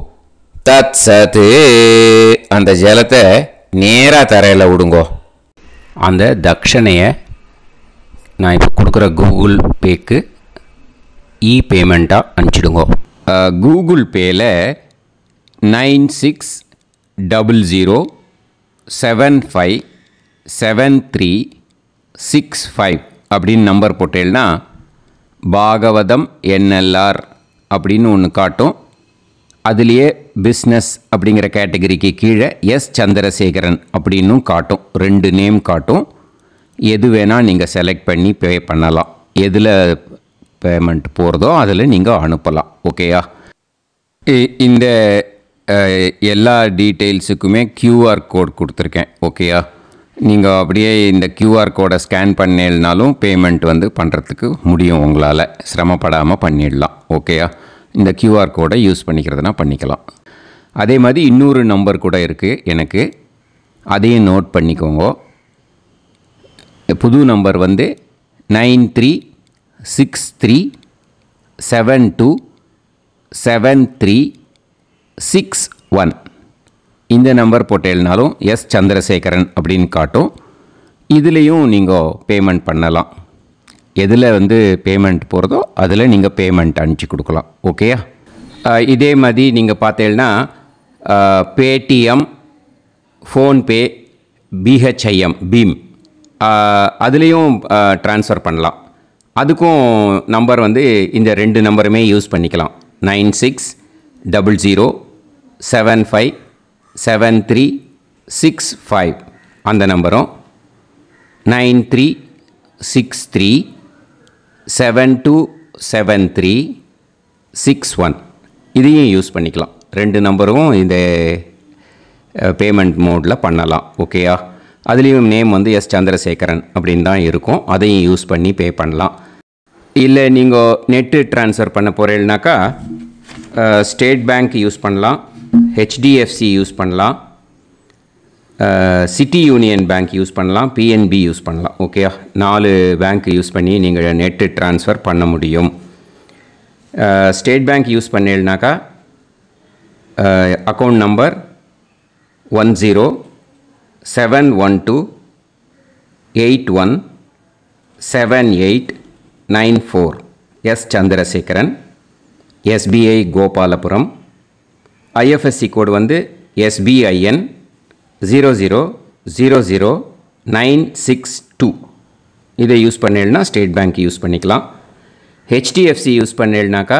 தத்சத். அந்த ஜலத்தை நேராக தரையில் விடுங்கோ. அந்த தட்சணையை நான் இப்போ கொடுக்குற கூகுள் பேக்கு பேமெண்ட்டாக அனுப்பிச்சிடுங்கோ. கூகுள் பேயில் 9600757365 அப்படின்னு நம்பர் போட்டேன்னா பாகவதம் NLR அப்படின்னு ஒன்று காட்டும். அதுலேயே பிஸ்னஸ் அப்படிங்கிற கேட்டகரிக்கு கீழே எஸ் சந்திரசேகரன் அப்படின்னும் காட்டும். 2 நேம் காட்டும். எது வேணால் நீங்கள் செலக்ட் பண்ணி பே பண்ணலாம். எதில் பேமெண்ட் போகிறதோ அதில் நீங்கள் அனுப்பலாம். ஓகேயா? இந்த எல்லா டீட்டெயில்ஸுக்குமே QR கோட் கொடுத்துருக்கேன். ஓகேயா? நீங்கள் அப்படியே இந்த QR கோடை ஸ்கேன் பண்ணேன்னாலும் பேமெண்ட் வந்து பண்ணுறதுக்கு முடியும். உங்களால் சிரமப்படாமல் பண்ணிடலாம். ஓகேயா? இந்த QR கோடை யூஸ் பண்ணிக்கிறதுனா பண்ணிக்கலாம். அதே மாதிரி இன்னொரு நம்பர் கூட இருக்குது எனக்கு, அதையும் நோட் பண்ணிக்கோங்க. புது நம்பர் வந்து 9363727361. இந்த நம்பர் போட்டேல்னாலும் எஸ் சந்திரசேகரன் அப்படின்னு காட்டும். இதுலேயும் நீங்கள் பேமெண்ட் பண்ணலாம். எதில் வந்து பேமெண்ட் போகிறதோ அதில் நீங்கள் பேமெண்ட் அனுப்பிச்சி கொடுக்கலாம். ஓகேயா? இதே மாதிரி நீங்கள் பார்த்தேன்னா பேடிஎம், ஃபோன்பே, பிஹெச்ஐஎம் பீம் அதுலேயும் ட்ரான்ஸ்ஃபர் பண்ணலாம். அதுக்கும் நம்பர் வந்து இந்த 2 நம்பருமே யூஸ் பண்ணிக்கலாம். 9600757365 அந்த நம்பரும் 9363727361 இதையும் யூஸ் பண்ணிக்கலாம். 2 நம்பரும் இந்த பேமெண்ட் மோடில் பண்ணலாம். ஓகேயா? அதுலேயும் நேம் வந்து எஸ் சந்திரசேகரன் அப்படின்னு தான் இருக்கும். அதையும் யூஸ் பண்ணி பே பண்ணலாம். இல்லை நீங்கள் நெட்டு ட்ரான்ஸ்ஃபர் பண்ண போகிறீங்கனாக்கா ஸ்டேட் பேங்க் யூஸ் பண்ணலாம், ஹெச்டிஎஃப்சி யூஸ் பண்ணலாம், சிட்டி யூனியன் பேங்க் யூஸ் பண்ணலாம், பிஎன்பி யூஸ் பண்ணலாம். ஓகே, 4 பேங்க் யூஸ் பண்ணி நீங்கள் நெட்டு ட்ரான்ஸ்ஃபர் பண்ண முடியும். ஸ்டேட் பேங்க் யூஸ் பண்ணீங்கனாக்கா account number 1071281789 S Chandrasekaran, SBI Gopalapuram. IFSC code வந்து SBIN 0000962. இதை யூஸ் பண்ணீங்கன்னா ஸ்டேட் பேங்க் யூஸ் பண்ணிக்கலாம். ஹெச்டிஎஃப்சி யூஸ் பண்ணீங்கனாக்கா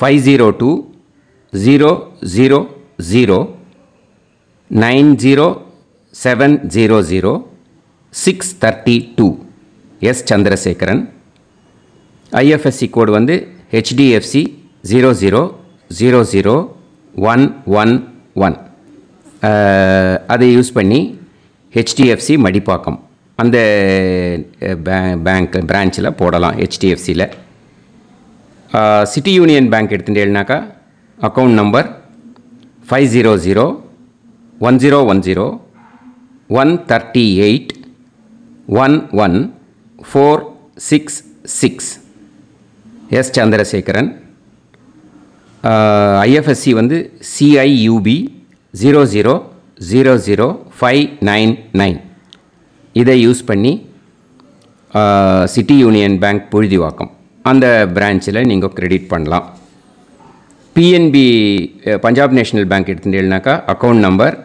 5020090700 எஸ் சந்திரசேகரன். ஐஎஃப்எஸ்சி கோடு வந்து HDFC 0000111. அதை யூஸ் பண்ணி HDFC மடிப்பாக்கம் அந்த பேங்க் பிரான்ச்சில் போடலாம். HDFCயில் சிட்டி யூனியன் பேங்க் எடுத்துட்டேன்னாக்கா account number 5001010381146 S Chandrasekaran. IFSC வந்து CIUB 0000599. இதை யூஸ் பண்ணி சிட்டி யூனியன் பேங்க் புழுதிவாக்கம் அந்த பிரான்ச்சில் நீங்கள் கிரெடிட் பண்ணலாம். PNB பஞ்சாப் நேஷ்னல் பேங்க் எடுத்துட்டேன்னாக்கா account number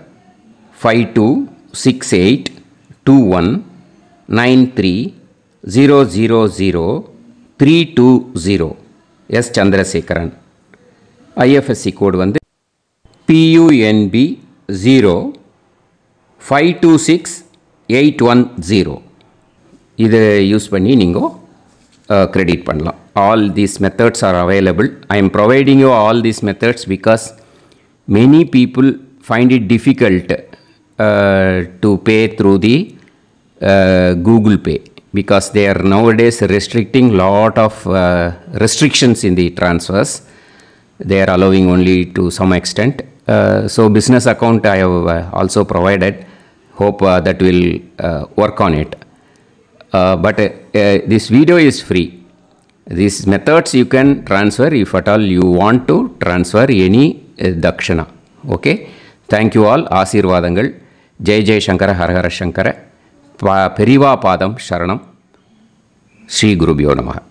52682193000320 S Chandrasekaran. IFSC code வந்து PUNB 0526810. இதை யூஸ் பண்ணி நீங்கள் கிரெடிட் பண்ணலாம். All these methods are available. I am providing you all these methods because many people find it difficult to pay through the Google Pay because they are nowadays restricting lot of restrictions in the transfers. They are allowing only to some extent. So business account I have also provided. Hope that will work on it. But this video is free. These methods you can transfer if at all you want to transfer any dakshana. Okay. Thank you all. Aasirvadangal. Jai Jai Shankara Har Har Shankara. Periva Padam Sharanam. Shri Gurubhyo Namaha.